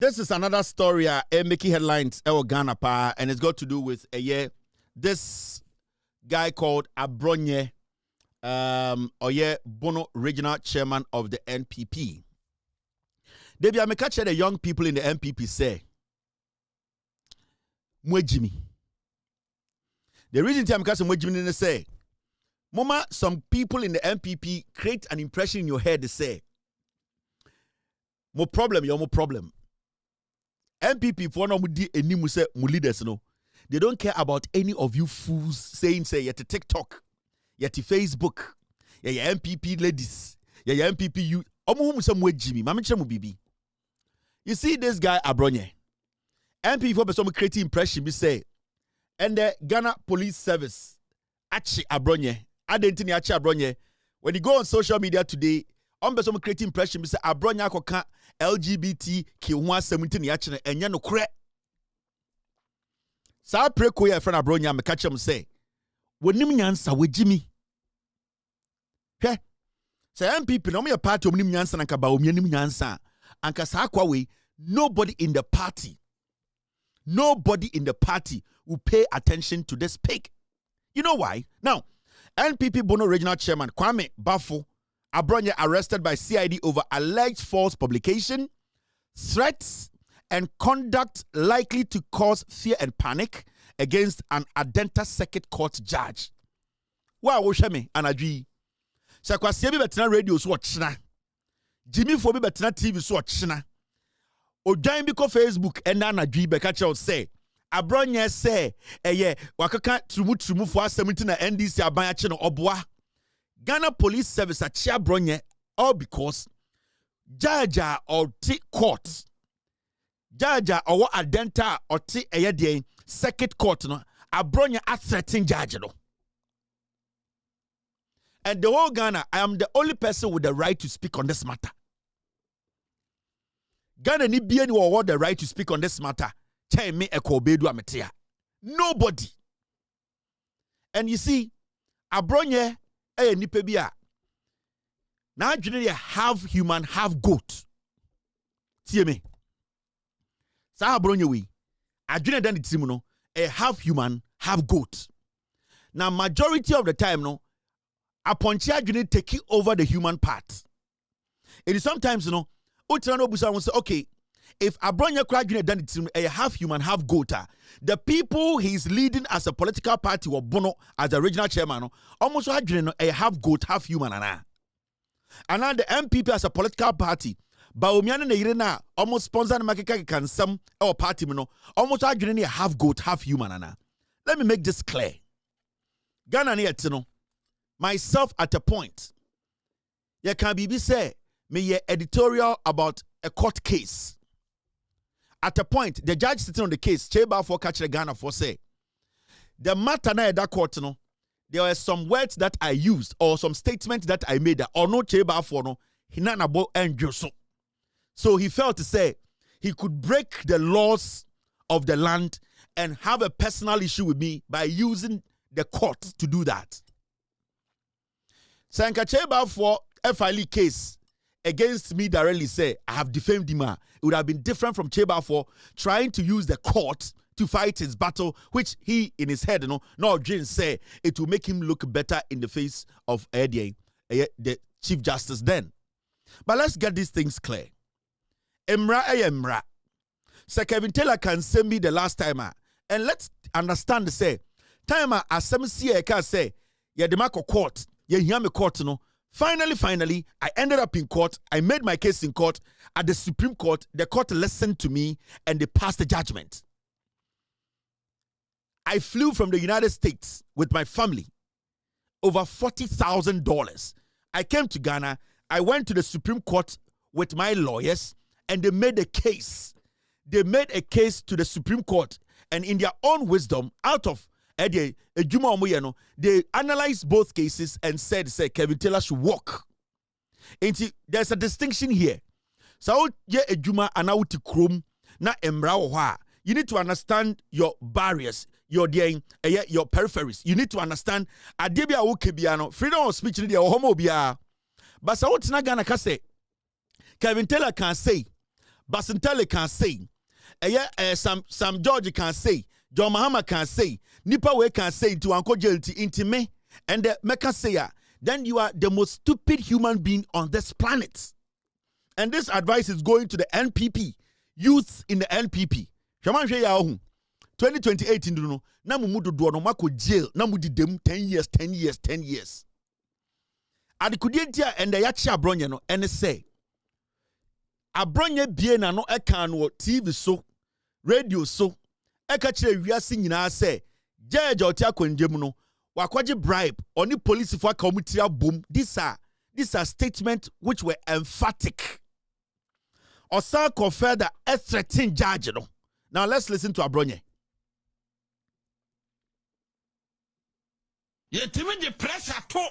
This is another story making headlines in Ghana pa, and it's got to do with this guy called Abronye, Bono, regional chairman of the NPP. They be catch the young people in the NPP say, Mwejimi. The reason I'm catching Mwejimi they say, Mama, some people in the NPP create an impression in your head. They say, "Mo problem, you're more problem." NPP for no mudi eni mu say mu leaders no. They don't care about any of you fools saying say yet TikTok, yet Facebook, yeah NPP ladies, yeah NPP you. Omo mu say mo ejimi, mama chere mo bibi. You see this guy Abronye. NPP for person creating impression be say, and the Ghana Police Service achi Abronye. Identity achi Abronye. When you go on social media today, on person creating impression be say Abronye akoka LGBT ki ho 17 ya chene enye no kre. Sa preko ya friend Abronye me catch him say, "Wonim nyansa wejimi." Hwe. Say MPP no me party onim nyansa na kaba omianim nyansa. Anka sa akwa we nobody in the party will pay attention to this pig. You know why? Now, NPP Bono regional chairman Kwame Bafo Abronye arrested by CID over alleged false publication, threats, and conduct likely to cause fear and panic against an Adenta Circuit Court judge. Wow, Osheme, Anadri. Sakwasi bi betena radio so china. Jimmy for bi betena TV so china. Ojan bi ko Facebook and Anadri beka che say Abronye say wakaka trumu for 17 na NDC aban ache no oboa. Ghana Police Service at Abronye, all because Jaja or T court, Jaja or Adenta or T Circuit Court, no Abronye at threatening Jaja. And the whole Ghana, I am the only person with the right to speak on this matter. Ghana ni bien or the right to speak on this matter. Tell me a kobedu ametia. Nobody. And you see, Abronye. Nipe bia. Now generally half human, half goat. See me. Sa Abronye we. Adwene dan the no a half human, half goat. Now majority of the time no aponchi adwene take over the human part. It is sometimes utrano busa will say okay, if Abronye kra adwene dan the a half human, half goat, the people he's leading as a political party or Bono as the regional chairman, almost a half goat, half human. And now the MPP as a political party, Baomiana Irena almost sponsor Makaka can some or party, almost a half goat, half human. Let me make this clear. Ghana near myself at a point. You can be say me editorial about a court case. At a point, the judge sitting on the case, Cheba for catch the Ghana for say, the matter na that court, there were some words that I used or some statements that I made that or no Cheba for no, he not about and so he felt to say he could break the laws of the land and have a personal issue with me by using the court to do that. Sanka Cheba for FILE case against me directly say I have defamed him. It would have been different from Cheba for trying to use the court to fight his battle, which he in his head, no Jane say it will make him look better in the face of the Chief Justice then. But let's get these things clear. Emra. Sir Kevin Taylor can send me the last timer. And let's understand say timer as some can say the Marco court, hear me court Finally, I ended up in court. I made my case in court. At the Supreme Court, the court listened to me and they passed the judgment. I flew from the United States with my family, over $40,000. I came to Ghana. I went to the Supreme Court with my lawyers and they made a case. They made a case to the Supreme Court, and in their own wisdom, out of they analyzed both cases and said Kevin Taylor should walk. There's a distinction here. So ejuma anauti krum na emra. You need to understand your barriers, your peripheries. You need to understand adebia ukebiano freedom of speech ni homo bia. But so Gana can say Kevin Taylor can say Basintele can say, Sam George can say, John Mahama can say, Nipa we can say to Uncle Jelty into me, and the Mecca say, then you are the most stupid human being on this planet. And this advice is going to the NPP, youths in the NPP. 2028 in no na mumudu do no mako jail na mudi dem 10 years. Adikudientia and the yachi Abronye no and say Abronye bie na no eka no TV so radio so eka kire wiase nyina say judge oti akonjem no wakwaje bribe oni police for committee bom. These are statements which were emphatic. Osa confer the threatening judge no. Now let's listen to Abronye. Yetimi the pressure to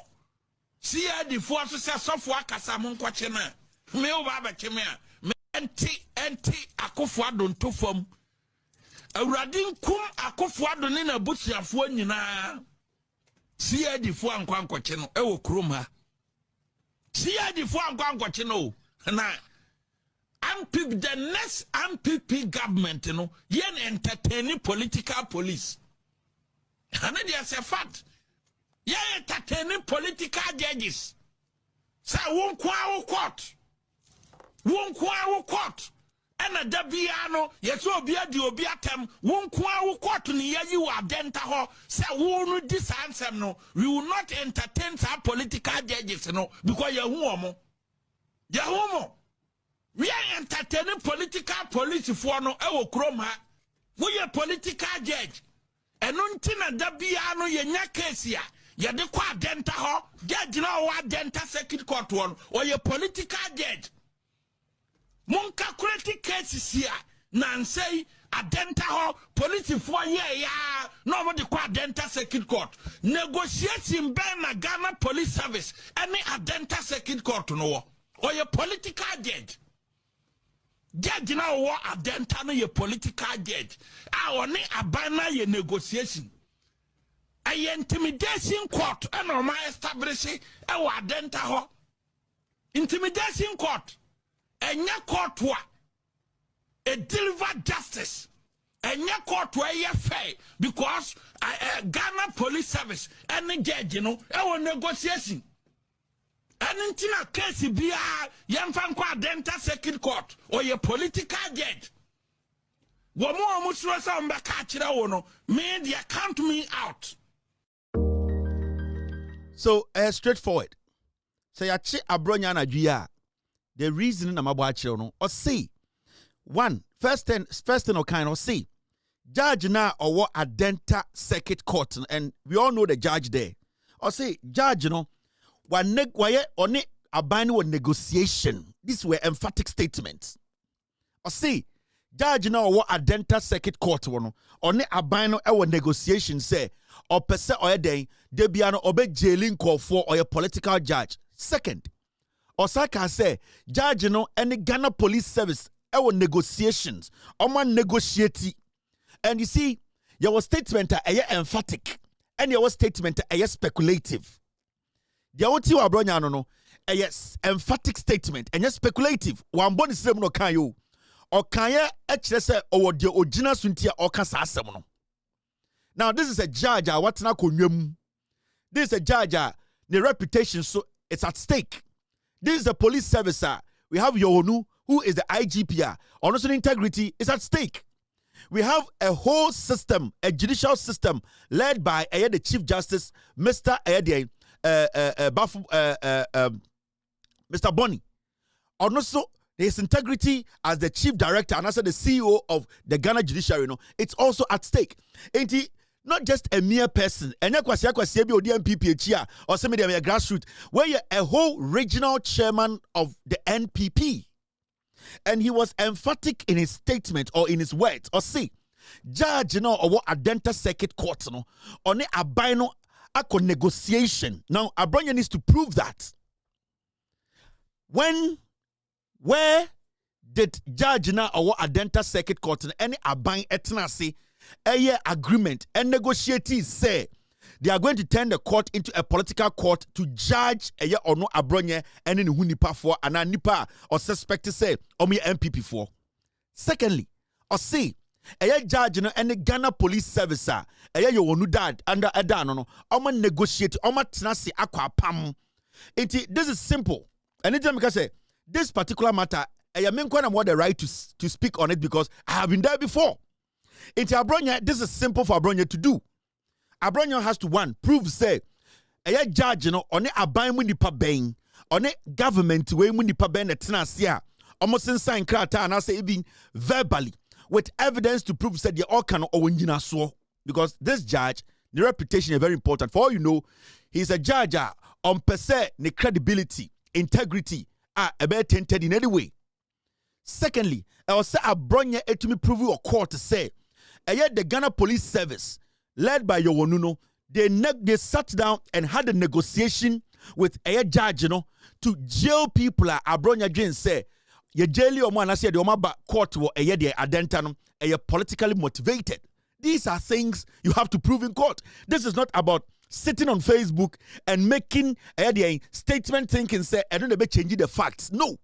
see the force so akasa mo nkwache na me o ba cheme a me enti akofo adon to fam awurade nkum akofo adon ne na busuafo nyina see the fo ankwankwache no e wo krom ha see the fo ankwankwache no na MPP, the next MPP government, yen entertaining political police. And then there's a fact. Yen entertaining political judges. Say, won't court. And a debiano, yes, will be a diobiatem, won't court ni you are denta. Say, won't this answer no. We will not entertain some political judges, because you're homo. You're homo. We are entertaining political police for no ewo kroma. We are political judge. And untina dabiano ye nya case ya. Ye de kwa denta ho. Judge na wa denta circuit court one. Or ye political judge. Mon calculate cases here. Nan say a denta ho. Police for ye ya. No mo de kwa denta circuit court. Negotiating ben na Ghana police service. Any a denta circuit court no. Or ye political judge. Judge na wo adenta no ye political judge. A one abana ye negotiation. A intimidation court and ma establish e wo adenta ho. Intimidation court. Enya court wa e deliver justice. Enya court wa ye fair because Ghana police service and judge e wo negotiation. And in a case be young fan denta circuit court or your political judge. One more musrosa mbakachira wono media count me out. So straightforward. Say achi Abronye na dua. The reason na mabo achiro no or see one first thing or kind or see judge na or what a denta circuit court and we all know the judge there. Or say judge why only abandon with negotiation. These were emphatic statements. Or see, judge now what a denta circuit court one only abandon our negotiation say or per se or a day they be an obey jailing call for or a political judge. Second, Osaka say judge any Ghana police service our negotiations or man negotiate. And you see, your statement are emphatic and your statement are speculative. The oti wa Abronye no yes emphatic statement and yes speculative one body same no kan yo or kan ye e kire se o de ogina suntia o ka sa asem no. Now this is a judge watna konwam. This is a judge the reputation so it's at stake. This is a police service we have Yonu who is the IGP honest integrity is at stake. We have a whole system, a judicial system led by the Chief Justice Mr. Mr. Bonny. Also, his integrity as the chief director and also the CEO of the Ghana Judiciary, it's also at stake. Ain't he? Not just a mere person. And or some of them grassroots, where you're a whole regional chairman of the NPP. And he was emphatic in his statement or in his words. Or see, judge, or what Adenta Circuit Court, on a bino. A negotiation. Now, Abronye needs to prove that. Where did Judge na or Adenta Circuit Court any abang etnasi a agreement and negotiatees say they are going to turn the court into a political court to judge a or no Abronye and in Hunipa for and a nipa or suspect to say or me MPP for. Secondly, or say, a judge no any Ghana Police Service a you wonu dad under a dan no omo negotiate omo tenase akwa pam. This is simple. Anytime I can say this particular matter, I am more the right to speak on it because I have been there before. Abronye, this is simple for Abronye to do. Abronye has to one prove say a judge on a aban mu nipa ben on a government way mu nipa ben tenase a almost sign krata and I say even verbally with evidence to prove said they all can or so because this judge, the reputation is very important. For all you know, he's a judge on per se the credibility, integrity are a bit tainted in any way. Secondly, I will say Abronye to me prove your court to say the Ghana Police Service led by Yowonuno, they sat down and had a negotiation with a judge, to jail people. Abronye Jane say ye jail or man, I said, the court or a year identity, a politically motivated. These are things you have to prove in court. This is not about sitting on Facebook and making a statement thinking, say, I don't know, changing the facts. No.